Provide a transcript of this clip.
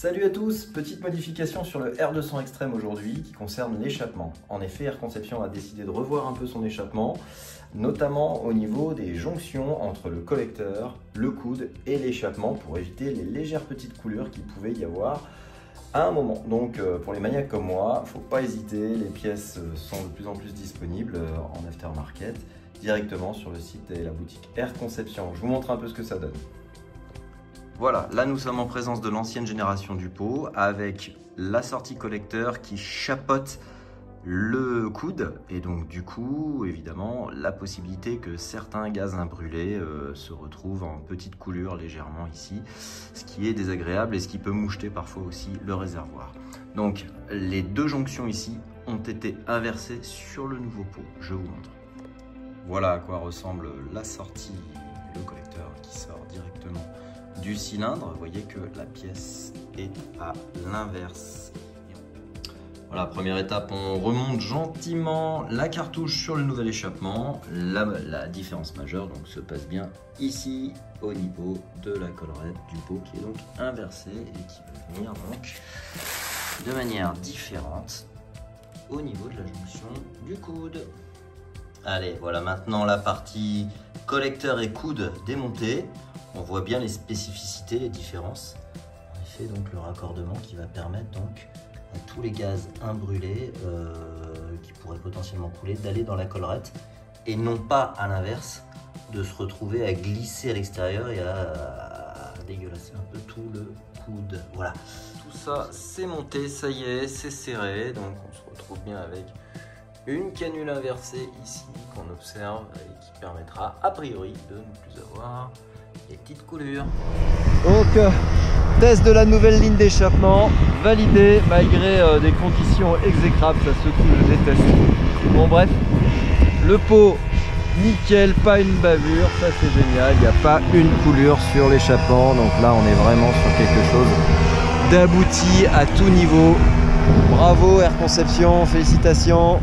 Salut à tous, petite modification sur le R200 Extreme aujourd'hui qui concerne l'échappement. En effet, Air Conception a décidé de revoir un peu son échappement, notamment au niveau des jonctions entre le collecteur, le coude et l'échappement pour éviter les légères petites coulures qu'il pouvait y avoir à un moment. Donc pour les maniaques comme moi, il ne faut pas hésiter, les pièces sont de plus en plus disponibles en aftermarket directement sur le site et la boutique Air Conception. Je vous montre un peu ce que ça donne. Voilà, là nous sommes en présence de l'ancienne génération du pot avec la sortie collecteur qui chapeaute le coude et donc du coup évidemment la possibilité que certains gaz imbrûlés se retrouvent en petites coulures légèrement ici, ce qui est désagréable et ce qui peut moucheter parfois aussi le réservoir. Donc les deux jonctions ici ont été inversées sur le nouveau pot, je vous montre. Voilà à quoi ressemble la sortie, le collecteur qui sort directement du cylindre. Vous voyez que la pièce est à l'inverse. Voilà, première étape, on remonte gentiment la cartouche sur le nouvel échappement. La différence majeure donc se passe bien ici au niveau de la collerette du pot qui est donc inversée et qui peut venir donc de manière différente au niveau de la jonction du coude. Allez, voilà maintenant la partie collecteur et coude démontée. On voit bien les spécificités, les différences. En effet, donc le raccordement qui va permettre donc à tous les gaz imbrûlés qui pourraient potentiellement couler d'aller dans la collerette et non pas à l'inverse de se retrouver à glisser à l'extérieur et à dégueulasser un peu tout le coude. Voilà. Tout ça c'est monté, ça y est, c'est serré. Donc on se retrouve bien avec une canule inversée ici qu'on observe et qui permettra a priori de ne plus avoir les petites coulures. Donc test de la nouvelle ligne d'échappement validé malgré des conditions exécrables, ça se trouve je déteste. Bon bref, le pot nickel, pas une bavure, ça c'est génial, il n'y a pas une coulure sur l'échappement, donc là on est vraiment sur quelque chose d'abouti à tout niveau. Bravo Air Conception, félicitations.